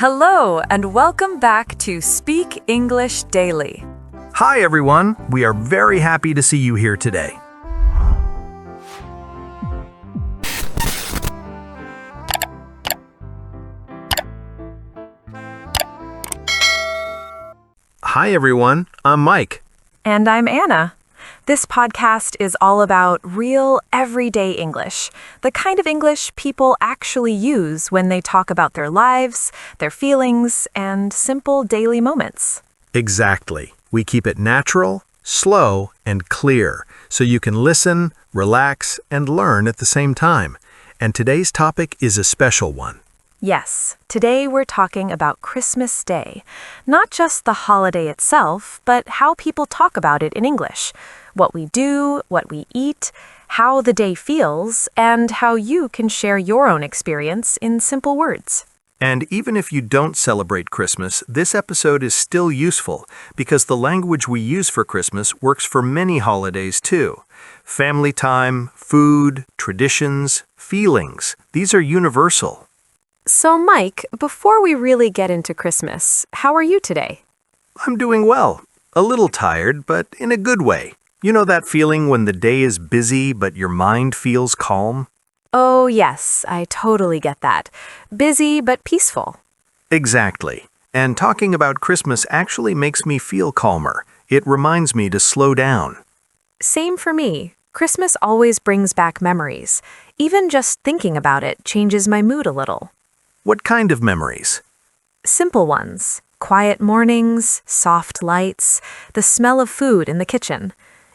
Hello, and welcome back to Speak English Daily. Hi, everyone. We are very happy to see you here today. Hi, everyone. I'm Mike. And I'm Anna. This podcast is all about real, everyday English, the kind of English people actually use when they talk about their lives, their feelings, and simple daily moments. Exactly. We keep it natural, slow, and clear, so you can listen, relax, and learn at the same time. And today's topic is a special one. Yes, today we're talking about Christmas Day. Not just the holiday itself, but how people talk about it in English. What we do, what we eat, how the day feels, and how you can share your own experience in simple words. And even if you don't celebrate Christmas, this episode is still useful because the language we use for Christmas works for many holidays too. Family time, food, traditions, feelings, these are universal. So, Mike, before we really get into Christmas, how are you today? I'm doing well. A little tired, but in a good way. You know that feeling when the day is busy, but your mind feels calm? Oh, yes, I totally get that. Busy but peaceful. Exactly. And talking about Christmas actually makes me feel calmer. It reminds me to slow down. Same for me. Christmas always brings back memories. Even just thinking about it changes my mood a little. What kind of memories? Simple ones. Quiet mornings, soft lights, the smell of food in the kitchen.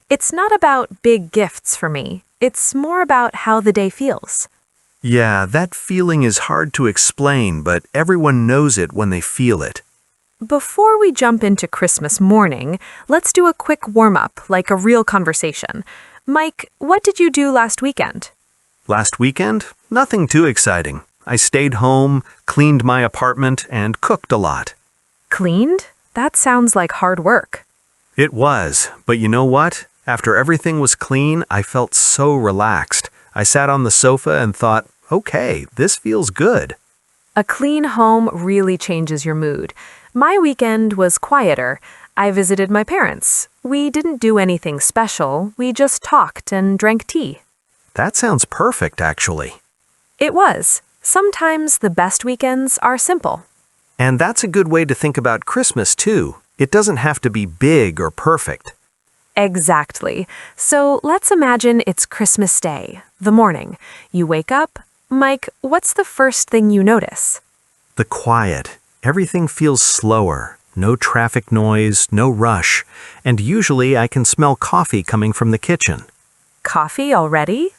It's not about big gifts for me. It's more about how the day feels. Yeah, that feeling is hard to explain, but everyone knows it when they feel it. Before we jump into Christmas morning, let's do a quick warm-up, like a real conversation. Mike, what did you do last weekend? Last weekend? Nothing too exciting. I stayed home, cleaned my apartment, and cooked a lot. Cleaned? That sounds like hard work. It was, but you know what? After everything was clean, I felt so relaxed. I sat on the sofa and thought, okay, this feels good. A clean home really changes your mood. My weekend was quieter. I visited my parents. We didn't do anything special. We just talked and drank tea. That sounds perfect, actually. It was. Sometimes the best weekends are simple. And that's a good way to think about Christmas, too. It doesn't have to be big or perfect. Exactly. So let's imagine it's Christmas Day, the morning. You wake up. Mike, what's the first thing you notice? The quiet. Everything feels slower. No traffic noise, no rush. And usually I can smell coffee coming from the kitchen. Coffee already?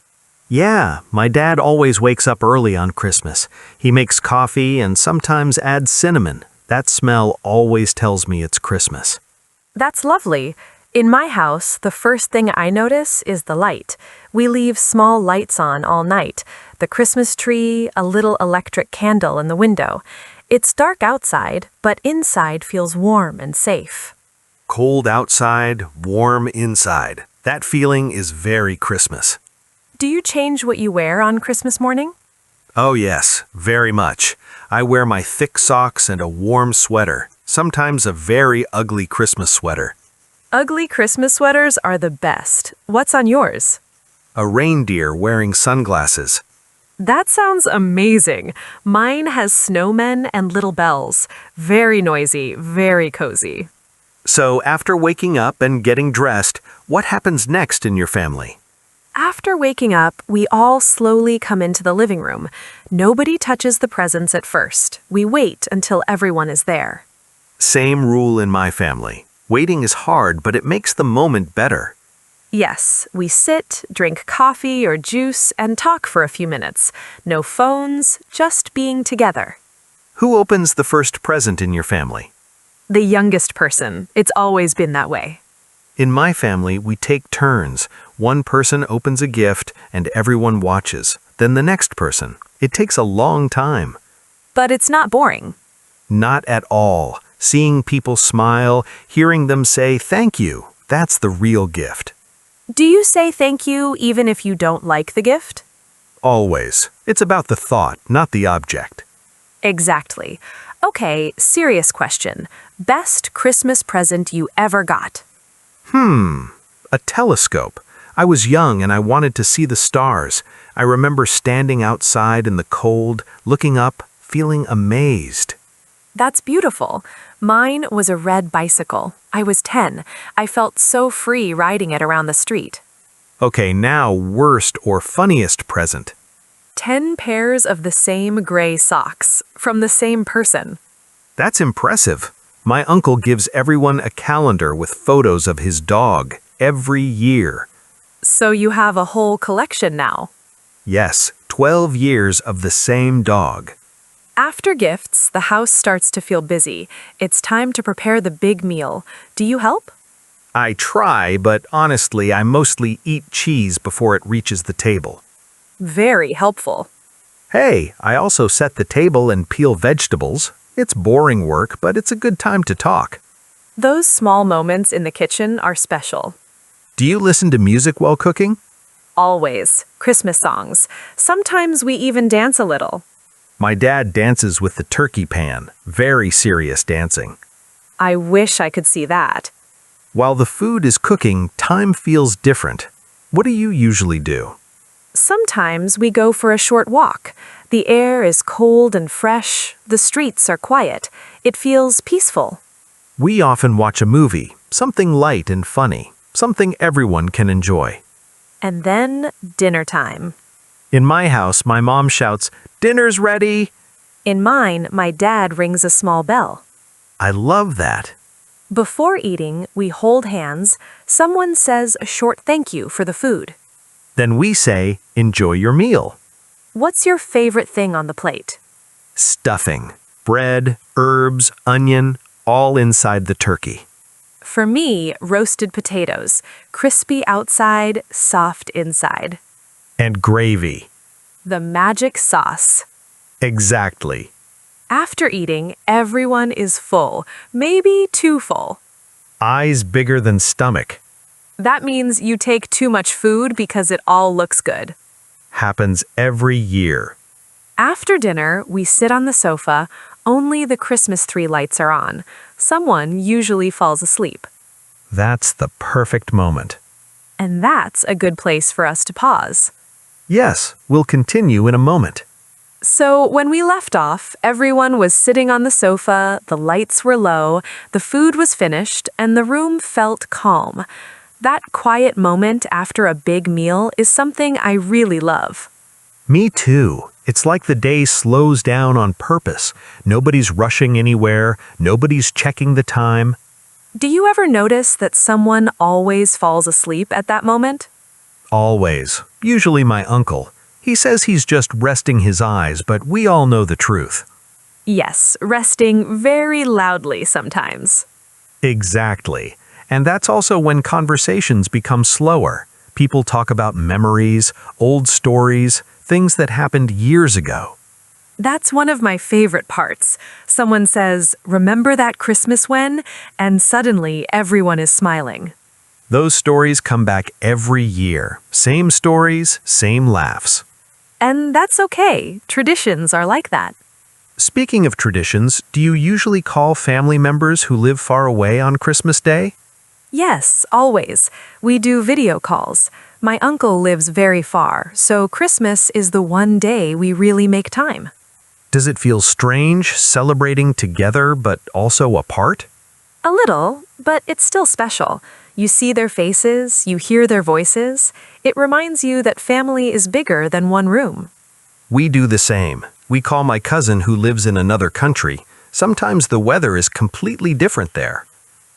Yeah, my dad always wakes up early on Christmas. He makes coffee and sometimes adds cinnamon. That smell always tells me it's Christmas. That's lovely. In my house, the first thing I notice is the light. We leave small lights on all night. The Christmas tree, a little electric candle in the window. It's dark outside, but inside feels warm and safe. Cold outside, warm inside. That feeling is very Christmas. Do you change what you wear on Christmas morning? Oh yes, very much. I wear my thick socks and a warm sweater, sometimes a very ugly Christmas sweater. Ugly Christmas sweaters are the best. What's on yours? A reindeer wearing sunglasses. That sounds amazing. Mine has snowmen and little bells. Very noisy, very cozy. So after waking up and getting dressed, what happens next in your family? After waking up, we all slowly come into the living room. Nobody touches the presents at first. We wait until everyone is there. Same rule in my family. Waiting is hard, but it makes the moment better. Yes, we sit, drink coffee or juice, and talk for a few minutes. No phones, just being together. Who opens the first present in your family? The youngest person. It's always been that way. In my family, we take turns. One person opens a gift and everyone watches. Then the next person. It takes a long time. But it's not boring. Not at all. Seeing people smile, hearing them say thank you, that's the real gift. Do you say thank you even if you don't like the gift? Always. It's about the thought, not the object. Exactly. Okay, serious question. Best Christmas present you ever got? A telescope. I was young and I wanted to see the stars. I remember standing outside in the cold, looking up, feeling amazed. That's beautiful. Mine was a red bicycle. I was 10. I felt so free riding it around the street. Okay, now worst or funniest present. 10 pairs of the same gray socks from the same person. That's impressive. My uncle gives everyone a calendar with photos of his dog every year. So you have a whole collection now. Yes, 12 years of the same dog. After gifts, the house starts to feel busy. It's time to prepare the big meal. Do you help? I try, but honestly, I mostly eat cheese before it reaches the table. Very helpful. Hey, I also set the table and peel vegetables. It's boring work, but it's a good time to talk. Those small moments in the kitchen are special. Do you listen to music while cooking? Always. Christmas songs. Sometimes we even dance a little. My dad dances with the turkey pan. Very serious dancing. I wish I could see that. While the food is cooking, time feels different. What do you usually do? Sometimes we go for a short walk. The air is cold and fresh. The streets are quiet. It feels peaceful. We often watch a movie, something light and funny, something everyone can enjoy. And then dinner time. In my house, my mom shouts, "Dinner's ready!" In mine, my dad rings a small bell. I love that. Before eating, we hold hands. Someone says a short thank you for the food. Then we say, "Enjoy your meal." What's your favorite thing on the plate? Stuffing. Bread, herbs, onion, all inside the turkey. For me, roasted potatoes. Crispy outside, soft inside. And gravy. The magic sauce. Exactly. After eating, everyone is full, maybe too full. Eyes bigger than stomach. That means you take too much food because it all looks good. Happens every year. After dinner, we sit on the sofa. Only the Christmas tree lights are on. Someone usually falls asleep. That's the perfect moment. And that's a good place for us to pause. Yes, we'll continue in a moment. So when we left off, everyone was sitting on the sofa, the lights were low, the food was finished, and the room felt calm. That quiet moment after a big meal is something I really love. Me too. It's like the day slows down on purpose. Nobody's rushing anywhere. Nobody's checking the time. Do you ever notice that someone always falls asleep at that moment? Always. Usually my uncle. He says he's just resting his eyes, but we all know the truth. Yes, resting very loudly sometimes. Exactly. And that's also when conversations become slower. People talk about memories, old stories, things that happened years ago. That's one of my favorite parts. Someone says, "Remember that Christmas when?" And suddenly everyone is smiling. Those stories come back every year. Same stories, same laughs. And that's okay. Traditions are like that. Speaking of traditions, do you usually call family members who live far away on Christmas Day? Yes, always. We do video calls. My uncle lives very far, so Christmas is the one day we really make time. Does it feel strange celebrating together but also apart? A little, but it's still special. You see their faces, you hear their voices. It reminds you that family is bigger than one room. We do the same. We call my cousin who lives in another country. Sometimes the weather is completely different there.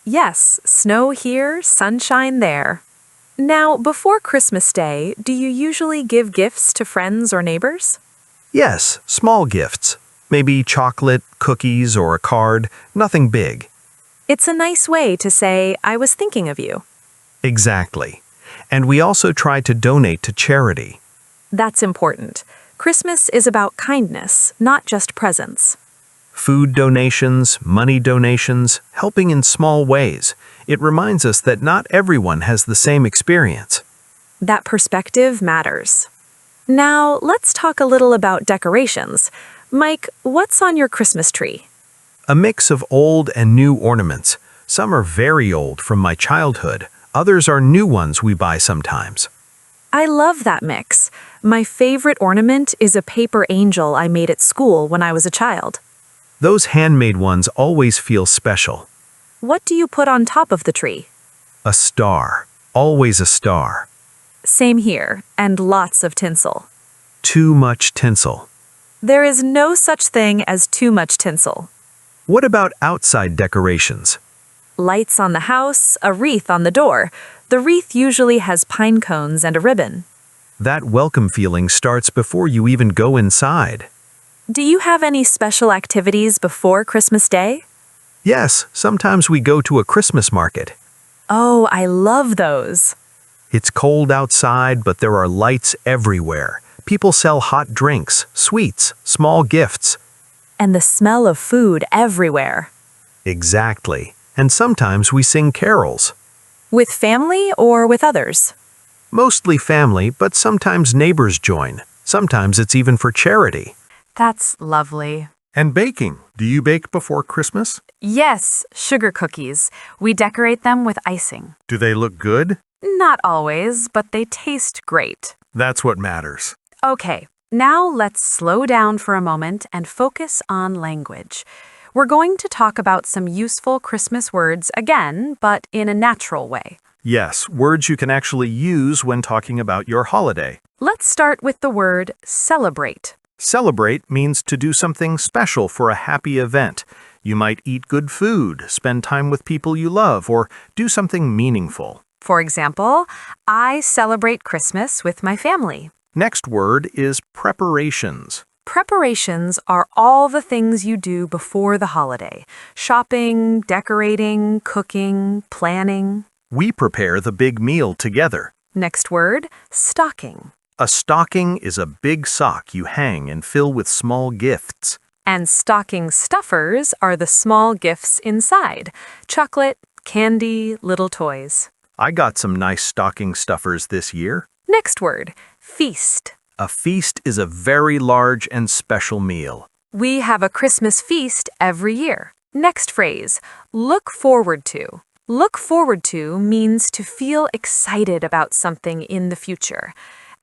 Yes, snow here, sunshine there. Now, before Christmas Day, do you usually give gifts to friends or neighbors? Yes, small gifts. Maybe chocolate, cookies, or a card. Nothing big. It's a nice way to say, "I was thinking of you." Exactly. And we also try to donate to charity. That's important. Christmas is about kindness, not just presents. Food donations, money donations, helping in small ways. It reminds us that not everyone has the same experience. That perspective matters. Now, let's talk a little about decorations. Mike, what's on your Christmas tree? A mix of old and new ornaments. Some are very old from my childhood. Others are new ones we buy sometimes. I love that mix. My favorite ornament is a paper angel I made at school when I was a child. Those handmade ones always feel special. What do you put on top of the tree? A star. Always a star. Same here, and lots of tinsel. Too much tinsel. There is no such thing as too much tinsel. What about outside decorations? Lights on the house, a wreath on the door. The wreath usually has pine cones and a ribbon. That welcome feeling starts before you even go inside. Do you have any special activities before Christmas Day? Yes, sometimes we go to a Christmas market. Oh, I love those. It's cold outside, but there are lights everywhere. People sell hot drinks, sweets, small gifts. And the smell of food everywhere. Exactly. And sometimes we sing carols. With family or with others? Mostly family, but sometimes neighbors join. Sometimes it's even for charity. That's lovely. And baking. Do you bake before Christmas? Yes, sugar cookies. We decorate them with icing. Do they look good? Not always, but they taste great. That's what matters. Okay, now let's slow down for a moment and focus on language. We're going to talk about some useful Christmas words again, but in a natural way. Yes, words you can actually use when talking about your holiday. Let's start with the word celebrate. Celebrate means to do something special for a happy event. You might eat good food, spend time with people you love, or do something meaningful. For example, I celebrate Christmas with my family. Next word is preparations. Preparations are all the things you do before the holiday. Shopping, decorating, cooking, planning. We prepare the big meal together. Next word, stocking. A stocking is a big sock you hang and fill with small gifts. And stocking stuffers are the small gifts inside. Chocolate, candy, little toys. I got some nice stocking stuffers this year. Next word, feast. A feast is a very large and special meal. We have a Christmas feast every year. Next phrase, look forward to. Look forward to means to feel excited about something in the future.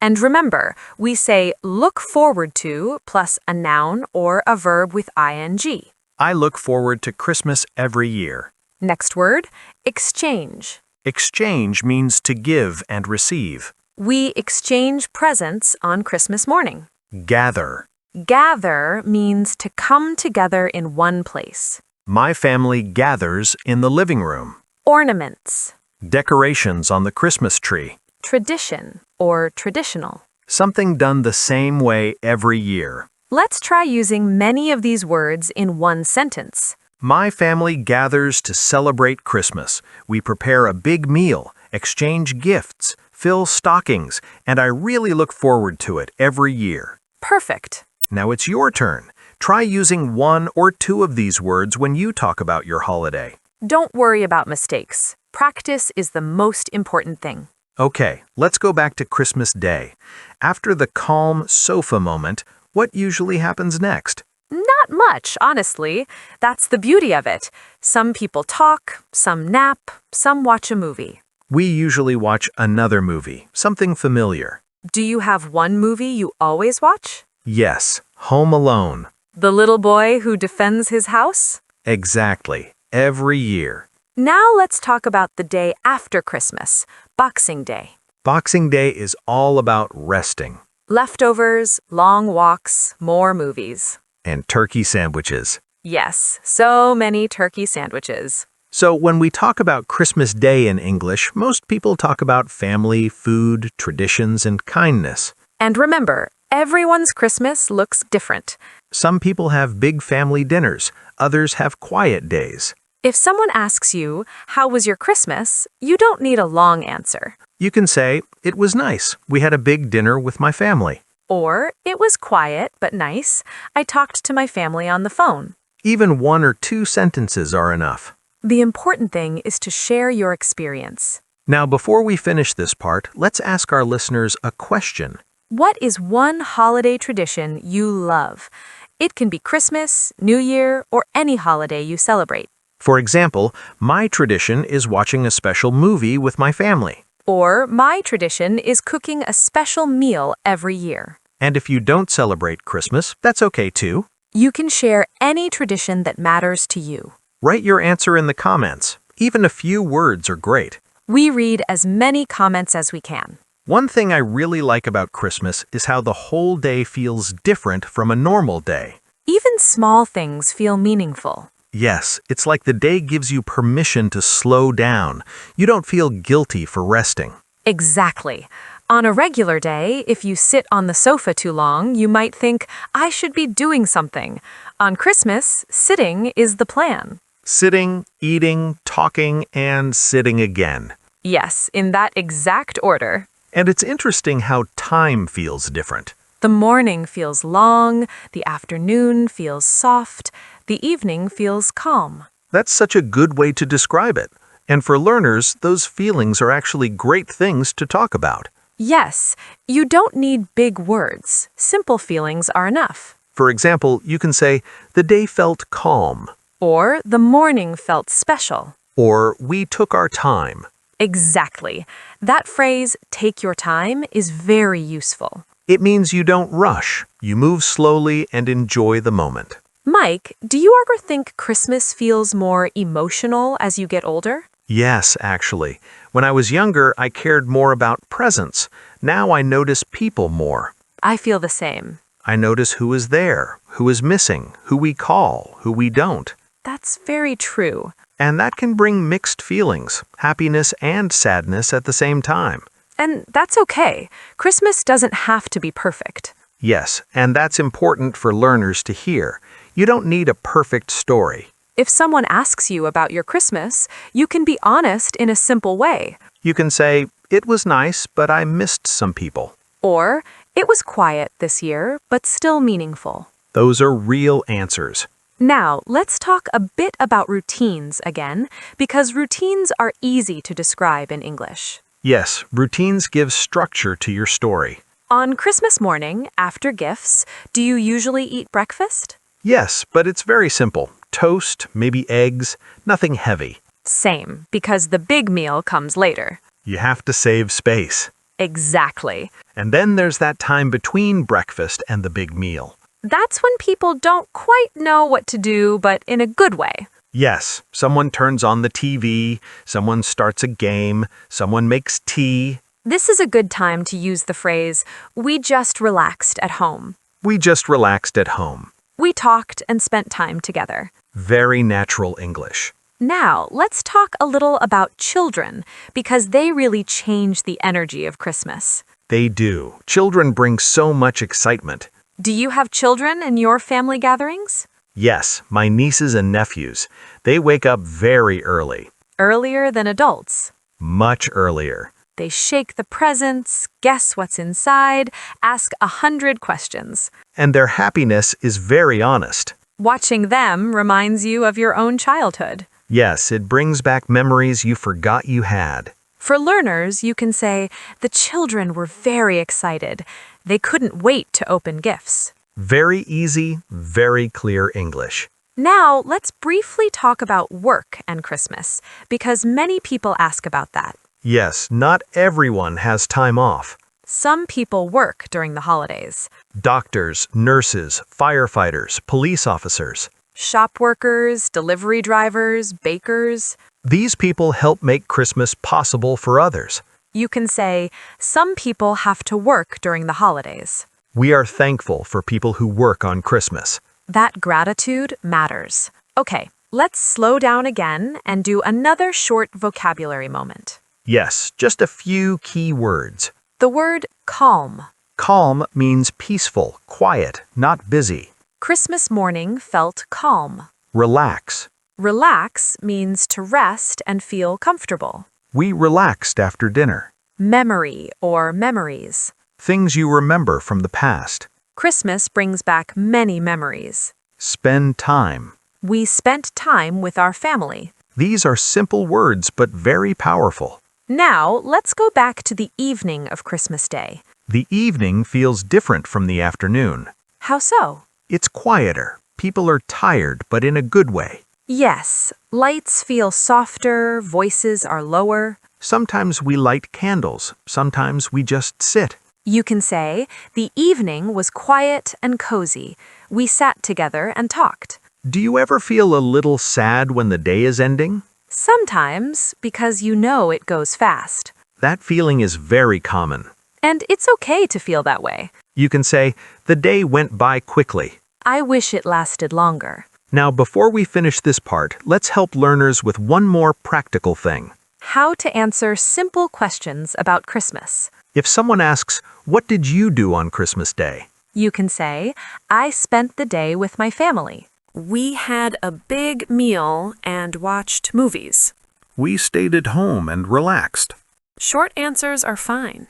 And remember, we say look forward to plus a noun or a verb with ing. I look forward to Christmas every year. Next word, exchange. Exchange means to give and receive. We exchange presents on Christmas morning. Gather. Gather means to come together in one place. My family gathers in the living room. Ornaments. Decorations on the Christmas tree. Tradition or traditional. Something done the same way every year. Let's try using many of these words in one sentence. My family gathers to celebrate Christmas. We prepare a big meal, exchange gifts, fill stockings, and I really look forward to it every year. Perfect. Now it's your turn. Try using one or two of these words when you talk about your holiday. Don't worry about mistakes. Practice is the most important thing. Okay, let's go back to Christmas Day. After the calm sofa moment, what usually happens next? Not much, honestly. That's the beauty of it. Some people talk, some nap, some watch a movie. We usually watch another movie, something familiar. Do you have one movie you always watch? Yes, Home Alone. The little boy who defends his house? Exactly, every year. Now let's talk about the day after Christmas, Boxing Day. Boxing Day is all about resting. Leftovers, long walks, more movies. And turkey sandwiches. Yes, so many turkey sandwiches. So when we talk about Christmas Day in English, most people talk about family, food, traditions, and kindness. And remember, everyone's Christmas looks different. Some people have big family dinners. Others have quiet days. If someone asks you, how was your Christmas? You don't need a long answer. You can say, it was nice. We had a big dinner with my family. Or, it was quiet but nice. I talked to my family on the phone. Even one or two sentences are enough. The important thing is to share your experience. Now, before we finish this part, let's ask our listeners a question. What is one holiday tradition you love? It can be Christmas, New Year, or any holiday you celebrate. For example, my tradition is watching a special movie with my family. Or my tradition is cooking a special meal every year. And if you don't celebrate Christmas, that's okay too. You can share any tradition that matters to you. Write your answer in the comments. Even a few words are great. We read as many comments as we can. One thing I really like about Christmas is how the whole day feels different from a normal day. Even small things feel meaningful. Yes, it's like the day gives you permission to slow down. You don't feel guilty for resting. Exactly. On a regular day, if you sit on the sofa too long, you might think, I should be doing something. On Christmas, sitting is the plan. Sitting, eating, talking, and sitting again. Yes, in that exact order. And it's interesting how time feels different. The morning feels long, the afternoon feels soft, the evening feels calm. That's such a good way to describe it. And for learners, those feelings are actually great things to talk about. Yes, you don't need big words. Simple feelings are enough. For example, you can say, the day felt calm. Or the morning felt special. Or we took our time. Exactly. That phrase, take your time, is very useful. It means you don't rush. You move slowly and enjoy the moment. Mike, do you ever think Christmas feels more emotional as you get older? Yes, actually. When I was younger, I cared more about presents. Now I notice people more. I feel the same. I notice who is there, who is missing, who we call, who we don't. That's very true. And that can bring mixed feelings, happiness and sadness at the same time. And that's okay. Christmas doesn't have to be perfect. Yes, and that's important for learners to hear. You don't need a perfect story. If someone asks you about your Christmas, you can be honest in a simple way. You can say, it was nice, but I missed some people. Or, it was quiet this year, but still meaningful. Those are real answers. Now, let's talk a bit about routines again, because routines are easy to describe in English. Yes, routines give structure to your story. On Christmas morning, after gifts, do you usually eat breakfast? Yes, but it's very simple. Toast, maybe eggs, nothing heavy. Same, because the big meal comes later. You have to save space. Exactly. And then there's that time between breakfast and the big meal. That's when people don't quite know what to do, but in a good way. Yes, someone turns on the TV, someone starts a game, someone makes tea. This is a good time to use the phrase, we just relaxed at home. We just relaxed at home. We talked and spent time together. Very natural English. Now, let's talk a little about children, because they really change the energy of Christmas. They do. Children bring so much excitement. Do you have children in your family gatherings? Yes, my nieces and nephews. They wake up very early. Earlier than adults. Much earlier. They shake the presents, guess what's inside, ask 100 questions. And their happiness is very honest. Watching them reminds you of your own childhood. Yes, it brings back memories you forgot you had. For learners, you can say, the children were very excited. They couldn't wait to open gifts. Very easy, very clear English. Now, let's briefly talk about work and Christmas, because many people ask about that. Yes, not everyone has time off. Some people work during the holidays. Doctors, nurses, firefighters, police officers. Shop workers, delivery drivers, bakers. These people help make Christmas possible for others. You can say, some people have to work during the holidays. We are thankful for people who work on Christmas. That gratitude matters. Okay, let's slow down again and do another short vocabulary moment. Yes, just a few key words. The word calm. Calm means peaceful, quiet, not busy. Christmas morning felt calm. Relax. Relax means to rest and feel comfortable. We relaxed after dinner. Memory or memories. Things you remember from the past. Christmas brings back many memories. Spend time. We spent time with our family. These are simple words, but very powerful. Now, let's go back to the evening of Christmas Day. The evening feels different from the afternoon. How so? It's quieter. People are tired, but in a good way. Yes, lights feel softer, voices are lower. Sometimes we light candles. Sometimes we just sit. You can say, the evening was quiet and cozy. We sat together and talked. Do you ever feel a little sad when the day is ending? Sometimes, because you know it goes fast. That feeling is very common. And it's okay to feel that way. You can say, the day went by quickly. I wish it lasted longer. Now, before we finish this part, let's help learners with one more practical thing. How to answer simple questions about Christmas. If someone asks, what did you do on Christmas Day? You can say, I spent the day with my family. We had a big meal and watched movies. We stayed at home and relaxed. Short answers are fine.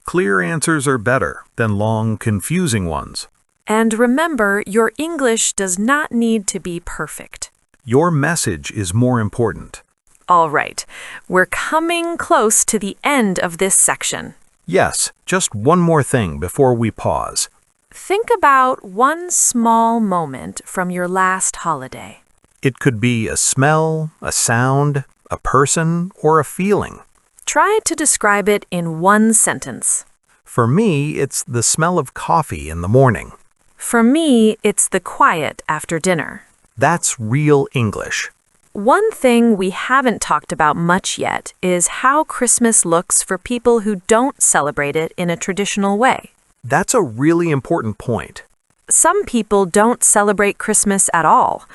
Clear answers are better than long, confusing ones. And remember, your English does not need to be perfect. Your message is more important. All right, we're coming close to the end of this section. Yes, just one more thing before we pause. Think about one small moment from your last holiday. It could be a smell, a sound, a person, or a feeling. Try to describe it in one sentence. For me, it's the smell of coffee in the morning. For me, it's the quiet after dinner. That's real English. One thing we haven't talked about much yet is how Christmas looks for people who don't celebrate it in a traditional way. That's a really important point. Some people don't celebrate Christmas at all.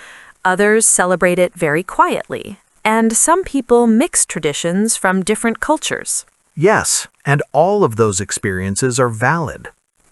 Others celebrate it very quietly. And some people mix traditions from different cultures. Yes, and all of those experiences are valid.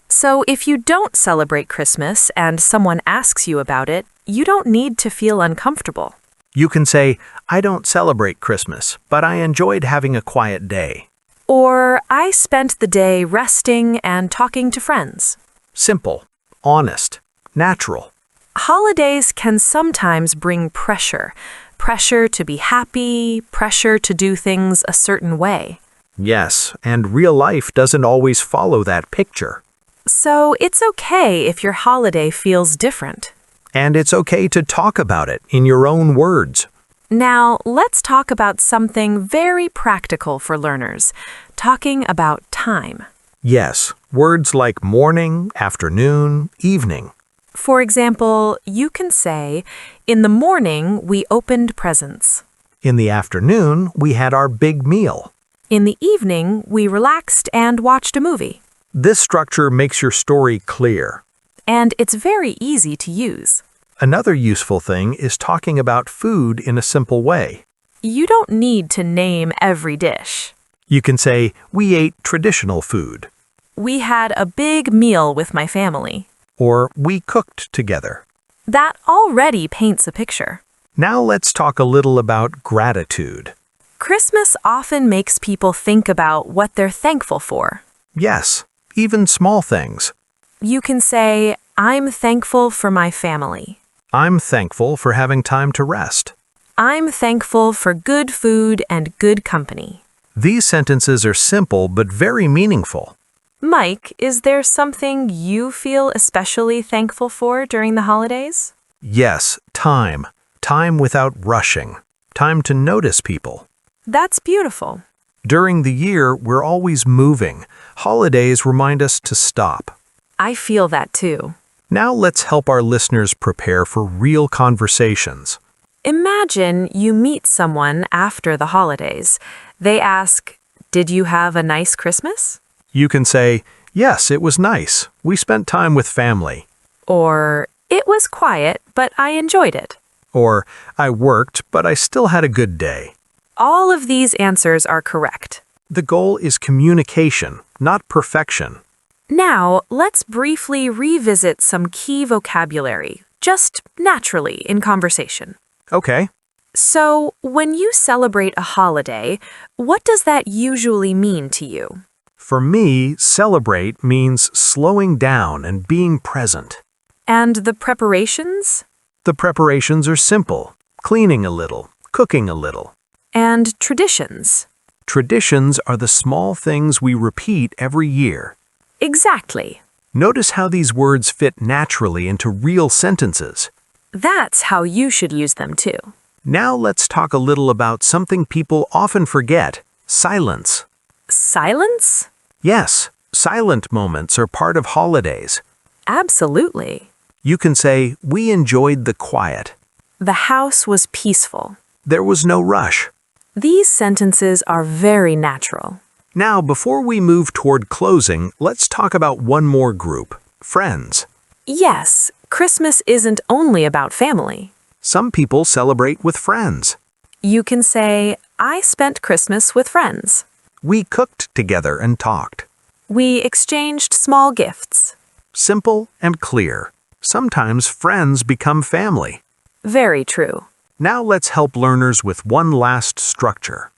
So if you don't celebrate Christmas and someone asks you about it, you don't need to feel uncomfortable. You can say, I don't celebrate Christmas, but I enjoyed having a quiet day. Or, I spent the day resting and talking to friends. Simple, honest, natural. Holidays can sometimes bring pressure. Pressure to be happy, pressure to do things a certain way. Yes, and real life doesn't always follow that picture. So it's okay if your holiday feels different. And it's okay to talk about it in your own words. Now, let's talk about something very practical for learners, talking about time. Yes, words like morning, afternoon, evening. For example, you can say, in the morning, we opened presents. In the afternoon, we had our big meal. In the evening, we relaxed and watched a movie. This structure makes your story clear. And it's very easy to use. Another useful thing is talking about food in a simple way. You don't need to name every dish. You can say, we ate traditional food. We had a big meal with my family. Or we cooked together. That already paints a picture. Now let's talk a little about gratitude. Christmas often makes people think about what they're thankful for. Yes, even small things. You can say, I'm thankful for my family. I'm thankful for having time to rest. I'm thankful for good food and good company. These sentences are simple but very meaningful. Mike, is there something you feel especially thankful for during the holidays? Yes, time. Time without rushing. Time to notice people. That's beautiful. During the year, we're always moving. Holidays remind us to stop. I feel that too. Now let's help our listeners prepare for real conversations. Imagine you meet someone after the holidays. They ask, did you have a nice Christmas? You can say, yes, it was nice. We spent time with family. Or, it was quiet, but I enjoyed it. Or, I worked, but I still had a good day. All of these answers are correct. The goal is communication, not perfection. Now, let's briefly revisit some key vocabulary, just naturally in conversation. Okay. So, when you celebrate a holiday, what does that usually mean to you? For me, celebrate means slowing down and being present. And the preparations? The preparations are simple. Cleaning a little, cooking a little. And traditions? Traditions are the small things we repeat every year. Exactly. Notice how these words fit naturally into real sentences. That's how you should use them too. Now let's talk a little about something people often forget: silence. Silence? Yes, silent moments are part of holidays. Absolutely. You can say, "We enjoyed the quiet." The house was peaceful. There was no rush. These sentences are very natural. Now, before we move toward closing, let's talk about one more group: friends. Yes, Christmas isn't only about family. Some people celebrate with friends. You can say, I spent Christmas with friends. We cooked together and talked. We exchanged small gifts. Simple and clear. Sometimes friends become family. Very true. Now let's help learners with one last structure.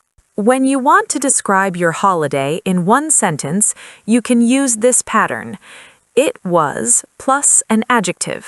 When you want to describe your holiday in one sentence, you can use this pattern. It was plus an adjective.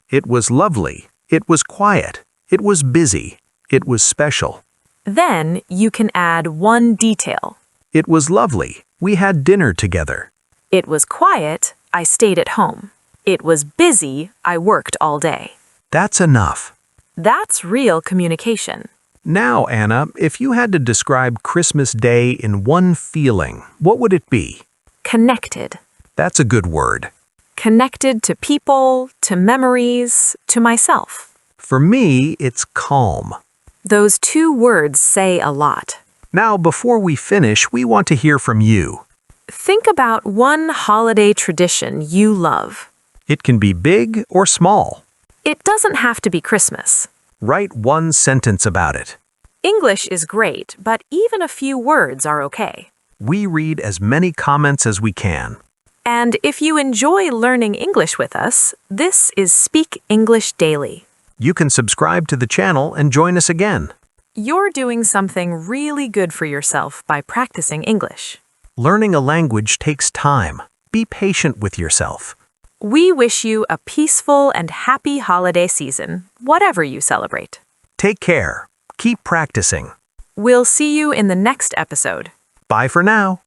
It was lovely. It was quiet. It was busy. It was special. Then you can add one detail. It was lovely. We had dinner together. It was quiet. I stayed at home. It was busy. I worked all day. That's enough. That's real communication. Now, Anna, if you had to describe Christmas Day in one feeling, what would it be? Connected. That's a good word. Connected to people, to memories, to myself. For me, it's calm. Those two words say a lot. Now, before we finish, we want to hear from you. Think about one holiday tradition you love. It can be big or small. It doesn't have to be Christmas. Write one sentence about it. English is great, but even a few words are okay. We read as many comments as we can. And if you enjoy learning English with us, this is Speak English Daily. You can subscribe to the channel and join us again. You're doing something really good for yourself by practicing English. Learning a language takes time. Be patient with yourself. We wish you a peaceful and happy holiday season, whatever you celebrate. Take care. Keep practicing. We'll see you in the next episode. Bye for now.